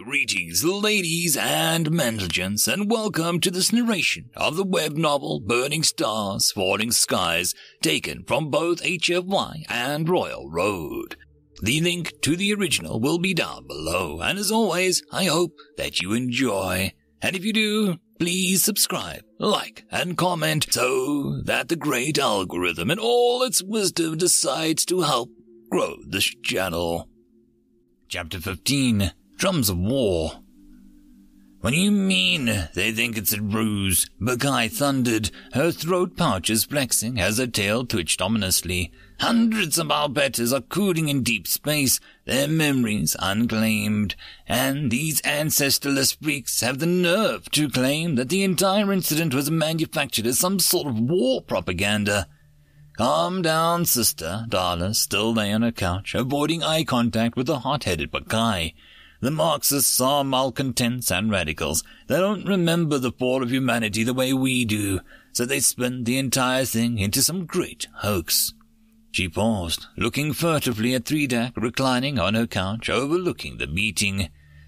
Greetings, ladies and gentlemen, and welcome to this narration of the web novel Burning Stars, Falling Skies, taken from both HFY and Royal Road. The link to the original will be down below, and as always, I hope that you enjoy. And if you do, please subscribe, like, and comment so that the great algorithm in all its wisdom decides to help grow this channel. Chapter 15. Drums of War. What do you mean they think it's a ruse? Buckeye thundered, her throat pouches flexing as her tail twitched ominously. Hundreds of our betters are cooling in deep space, their memories unclaimed, and these ancestorless freaks have the nerve to claim that the entire incident was manufactured as some sort of war propaganda. Calm down, sister. Darla still lay on her couch, avoiding eye contact with the hot-headed Buckeye. The Marxists are malcontents and radicals. They don't remember the fall of humanity the way we do, so they spin the entire thing into some great hoax. She paused, looking furtively at Threedak reclining on her couch overlooking the meeting.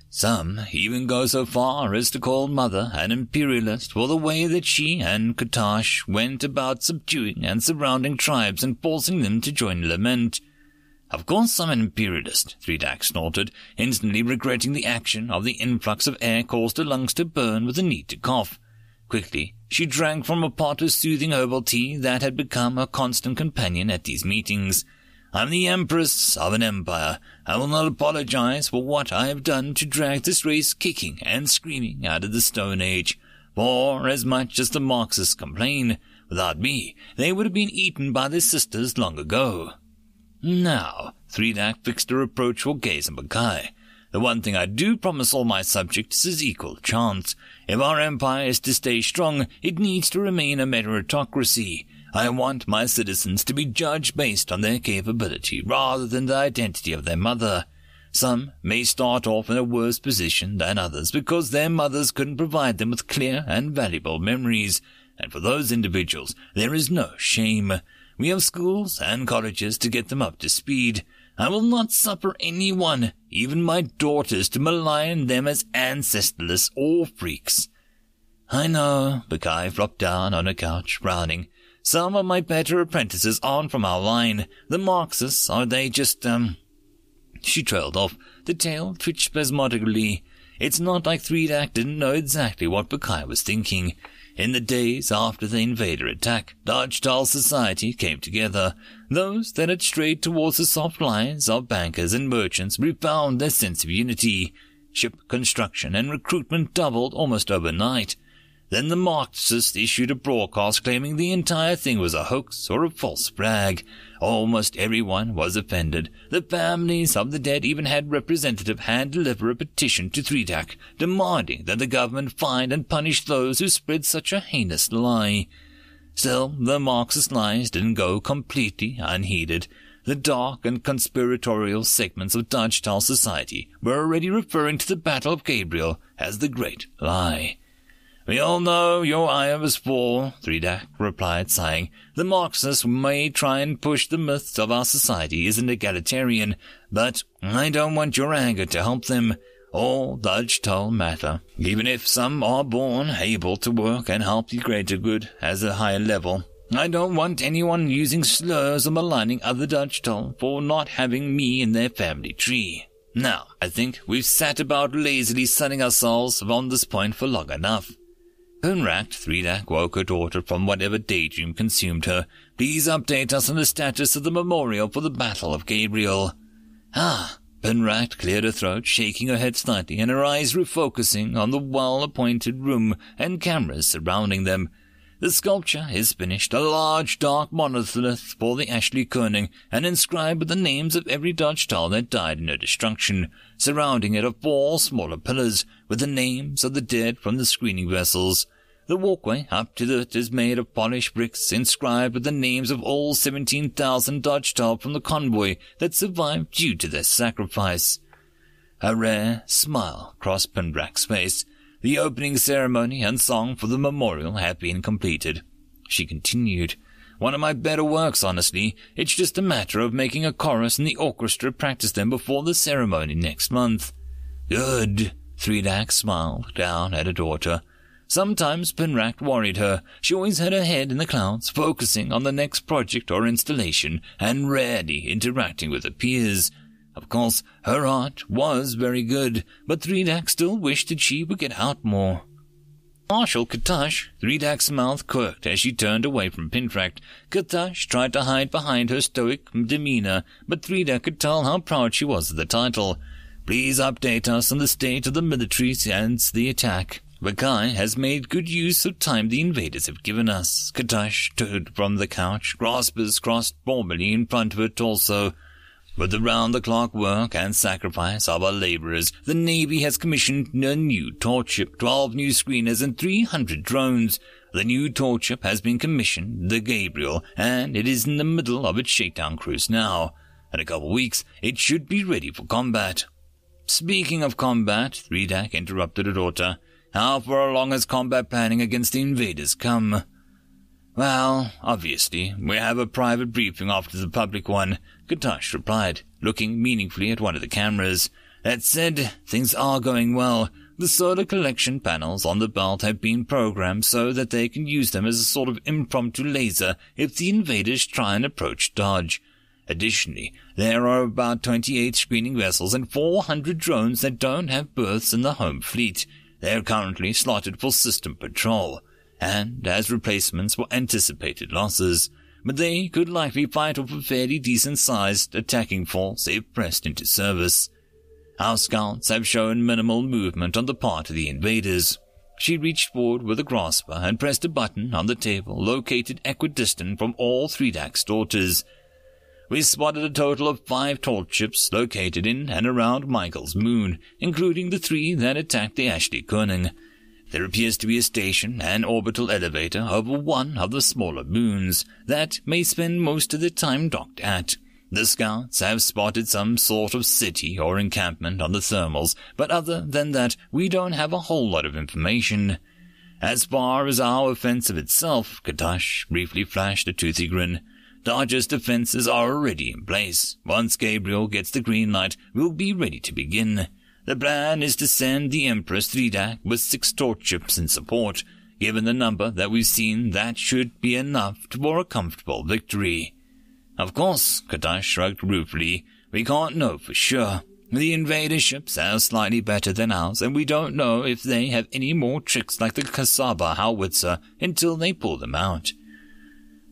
Some even go so far as to call Mother an imperialist for the way that she and Katash went about subduing and surrounding tribes and forcing them to join lament. Of course I'm an imperialist, Threedak snorted, instantly regretting the action of the influx of air caused her lungs to burn with the need to cough. Quickly, she drank from a pot of soothing herbal tea that had become her constant companion at these meetings. I'm the empress of an empire. I will not apologize for what I have done to drag this race kicking and screaming out of the Stone Age. For, as much as the Marxists complain, without me, they would have been eaten by their sisters long ago. Now, Threedak fixed a reproachful gaze on Buckeye. The one thing I do promise all my subjects is equal chance. If our empire is to stay strong, it needs to remain a meritocracy. I want my citizens to be judged based on their capability rather than the identity of their mother. Some may start off in a worse position than others because their mothers couldn't provide them with clear and valuable memories, and for those individuals there is no shame. We have schools and colleges to get them up to speed. I will not suffer anyone, even my daughters, to malign them as ancestorless or freaks. I know, Buckeye flopped down on her couch, frowning. Some of my better apprentices aren't from our line. The Marxists, are they just, She trailed off. The tail twitched spasmodically. It's not like Threedak didn't know exactly what Buckeye was thinking. In the days after the invader attack, DrakeBear society came together. Those that had strayed towards the soft lines of bankers and merchants refound their sense of unity. Ship construction and recruitment doubled almost overnight. Then the Marxists issued a broadcast claiming the entire thing was a hoax or a false flag. Almost everyone was offended. The families of the dead even had representative hand-deliver a petition to Threedak, demanding that the government find and punish those who spread such a heinous lie. Still, the Marxist lies didn't go completely unheeded. The dark and conspiratorial segments of DrakeBear society were already referring to the Battle of Gabriel as the Great Lie. We all know your ire is full, Threedak replied, sighing. The Marxists may try and push the myths of our society isn't egalitarian, but I don't want your anger to help them. All DrakeBear matter, even if some are born able to work and help the greater good as a higher level. I don't want anyone using slurs or maligning other DrakeBear for not having me in their family tree. Now, I think we've sat about lazily sunning ourselves on this point for long enough. Unracked, Threedak woke her daughter from whatever daydream consumed her. Please update us on the status of the memorial for the Battle of Gabriel. Penract cleared her throat, shaking her head slightly, and her eyes refocusing on the well-appointed room and cameras surrounding them. The sculpture is finished, a large dark monolith for the Ashley Koenig, and inscribed with the names of every DrakeBear that died in her destruction. Surrounding it are 4 smaller pillars, with the names of the dead from the screening vessels. The walkway up to it is made of polished bricks, inscribed with the names of all 17,000 DrakeBear from the convoy that survived due to their sacrifice. A rare smile crossed Pendrack's face. The opening ceremony and song for the memorial had been completed. She continued, One of my better works, honestly. It's just a matter of making a chorus and the orchestra practice them before the ceremony next month. Good. Threedak smiled down at her daughter. Sometimes Penract worried her. She always had her head in the clouds, focusing on the next project or installation, and rarely interacting with her peers. Of course, her art was very good, but Threedak still wished that she would get out more. Marshal Katash, Threedak's mouth quirked as she turned away from Penract. Katash tried to hide behind her stoic demeanor, but Threedak could tell how proud she was of the title. Please update us on the state of the military since the attack. McGee has made good use of time the invaders have given us. Katash stood from the couch, graspers crossed formally in front of her torso. With the round-the-clock work and sacrifice of our laborers, the Navy has commissioned a new torchship, 12 new screeners, and 300 drones. The new torchship has been commissioned, the Gabriel, and it is in the middle of its shakedown cruise now. In a couple of weeks, it should be ready for combat. Speaking of combat, Threedak interrupted her daughter. How far along has combat planning against the invaders come? Well, obviously, we have a private briefing after the public one, Katash replied, looking meaningfully at one of the cameras. That said, things are going well. The solar collection panels on the belt have been programmed so that they can use them as a sort of impromptu laser if the invaders try and approach Dodge. Additionally, there are about 28 screening vessels and 400 drones that don't have berths in the home fleet. They are currently slotted for system patrol, and as replacements for anticipated losses, but they could likely fight off a fairly decent-sized attacking force if pressed into service. Our scouts have shown minimal movement on the part of the invaders. She reached forward with a grasper and pressed a button on the table located equidistant from all Threedak's daughters. We spotted a total of 5 torchships located in and around Michael's moon, including the 3 that attacked the Ashley Koenig. There appears to be a station and orbital elevator over one of the smaller moons that may spend most of their time docked at. The scouts have spotted some sort of city or encampment on the thermals, but other than that, we don't have a whole lot of information. As far as our offensive itself, Katash briefly flashed a toothy grin. Dodge's defenses are already in place. Once Gabriel gets the green light, we'll be ready to begin. The plan is to send the Empress Threedak with 6 torchships in support. Given the number that we've seen, that should be enough for a comfortable victory. Of course, Katash shrugged ruefully. We can't know for sure. The invader ships are slightly better than ours, and we don't know if they have any more tricks like the Kasaba howitzer until they pull them out.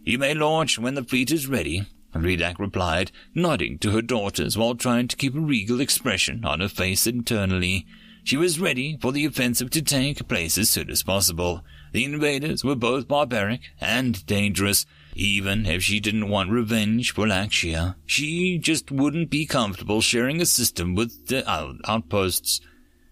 You may launch when the fleet is ready, Threedak replied, nodding to her daughters while trying to keep a regal expression on her face internally. She was ready for the offensive to take place as soon as possible. The invaders were both barbaric and dangerous. Even if she didn't want revenge for Lakshya, she just wouldn't be comfortable sharing a system with the outposts.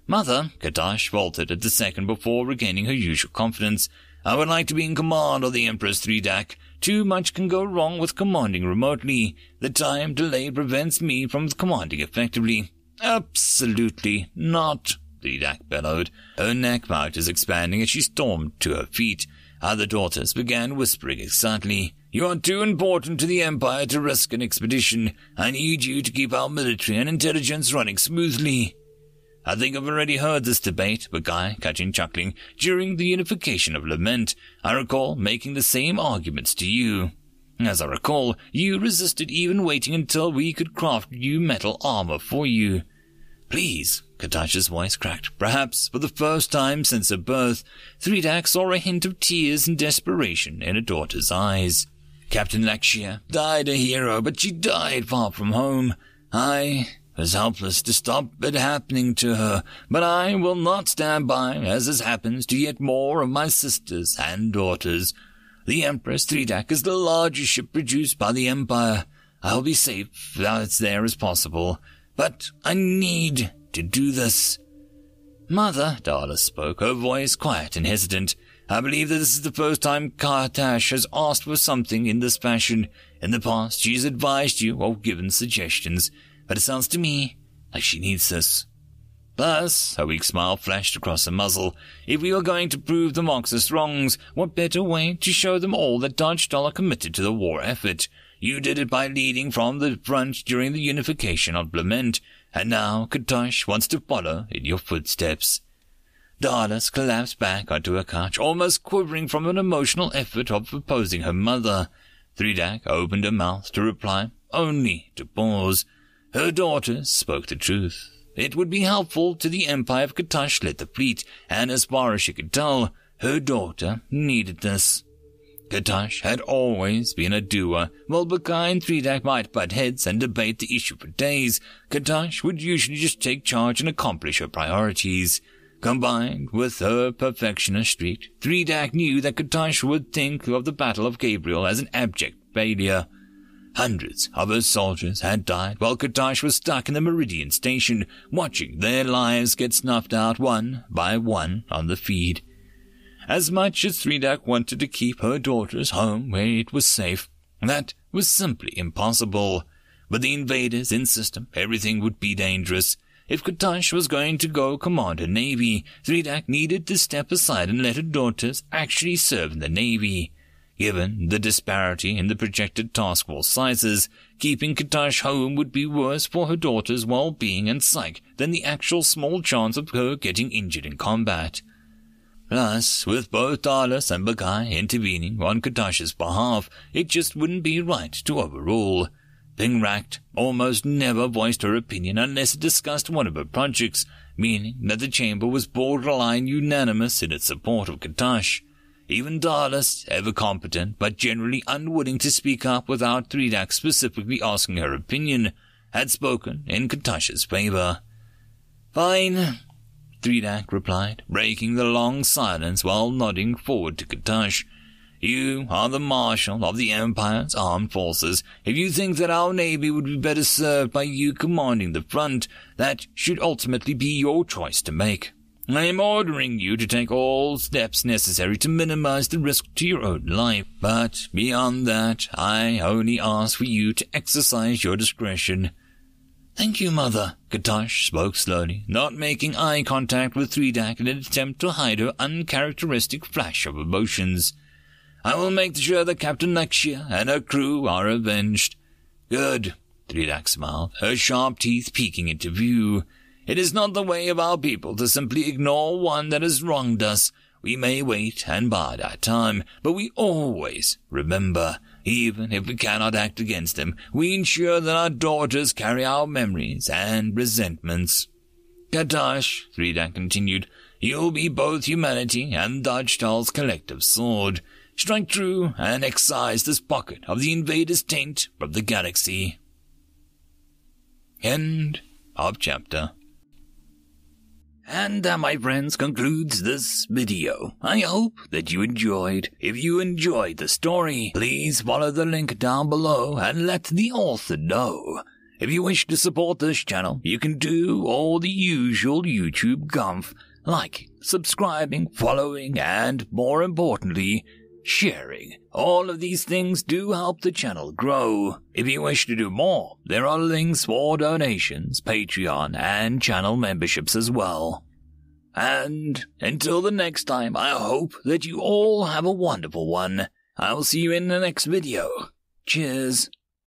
Mother, Katash faltered at the second before regaining her usual confidence. I would like to be in command of the Empress Threedak. Too much can go wrong with commanding remotely. The time delay prevents me from commanding effectively. Absolutely not, Threedak bellowed, her neck pouches expanding as she stormed to her feet. Other daughters began whispering excitedly. You are too important to the Empire to risk an expedition. I need you to keep our military and intelligence running smoothly. I think I've already heard this debate, McGee cut in chuckling. During the unification of Lament, I recall making the same arguments to you. As I recall, you resisted even waiting until we could craft new metal armor for you. Please, Katash's voice cracked. Perhaps for the first time since her birth, Threedak saw a hint of tears and desperation in her daughter's eyes. Captain Lakshya died a hero, but she died far from home. I was helpless to stop it happening to her, but I will not stand by as this happens to yet more of my sisters and daughters. The Empress Threedak is the largest ship produced by the Empire. I'll be safe as there as possible, but I need to do this. Mother, Darla spoke, her voice quiet and hesitant. I believe that this is the first time Katash has asked for something in this fashion. In the past, she has advised you or given suggestions, but it sounds to me like she needs this. Thus, a weak smile flashed across her muzzle. If we are going to prove the Marxist wrongs, what better way to show them all that DarkStar are committed to the war effort? You did it by leading from the front during the unification of Lament, and now Katosh wants to follow in your footsteps." Darlis collapsed back onto her couch, almost quivering from an emotional effort of opposing her mother. Threedak opened her mouth to reply, only to pause. Her daughter spoke the truth. It would be helpful to the Empire if Katosh led the fleet, and as far as she could tell, her daughter needed this. Katosh had always been a doer. While Bukai and Threedak might butt heads and debate the issue for days, Katosh would usually just take charge and accomplish her priorities. Combined with her perfectionist streak, Threedak knew that Katosh would think of the Battle of Gabriel as an abject failure. Hundreds of her soldiers had died while Katosh was stuck in the Meridian Station, watching their lives get snuffed out one by one on the feed. As much as Threedak wanted to keep her daughters home where it was safe, that was simply impossible. With the invaders in system, everything would be dangerous. If Katosh was going to go command a navy, Threedak needed to step aside and let her daughters actually serve in the navy. Given the disparity in the projected task force sizes, keeping Katosh home would be worse for her daughter's well-being and psyche than the actual small chance of her getting injured in combat. Plus, with both Darlis and Bukai intervening on Katosh's behalf, it just wouldn't be right to overrule. Pingract almost never voiced her opinion unless it discussed one of her projects, meaning that the chamber was borderline unanimous in its support of Katosh. Even Darlis, ever competent but generally unwilling to speak up without Threedak specifically asking her opinion, had spoken in Katosh's favor. "Fine," Threedak replied, breaking the long silence while nodding forward to Katosh. "You are the Marshal of the Empire's armed forces. If you think that our navy would be better served by you commanding the front, that should ultimately be your choice to make. I am ordering you to take all steps necessary to minimize the risk to your own life, but beyond that, I only ask for you to exercise your discretion." "Thank you, Mother," Katosh spoke slowly, not making eye contact with Threedak in an attempt to hide her uncharacteristic flash of emotions. "I will make sure that Captain Lakshia and her crew are avenged." "Good," Threedak smiled, her sharp teeth peeking into view. "It is not the way of our people to simply ignore one that has wronged us. We may wait and bide our time, but we always remember. Even if we cannot act against them, we ensure that our daughters carry our memories and resentments." "Katosh," Threedak continued, "you'll be both humanity and Dodgetal's collective sword. Strike true and excise this pocket of the invader's taint from the galaxy." End of chapter. And that, my friends, concludes this video. I hope that you enjoyed. If you enjoyed the story, please follow the link down below and let the author know. If you wish to support this channel, you can do all the usual YouTube gumph, like subscribing, following, and more importantly, sharing. All of these things do help the channel grow. If you wish to do more, there are links for donations, Patreon, and channel memberships as well. And until the next time, I hope that you all have a wonderful one. I will see you in the next video. Cheers.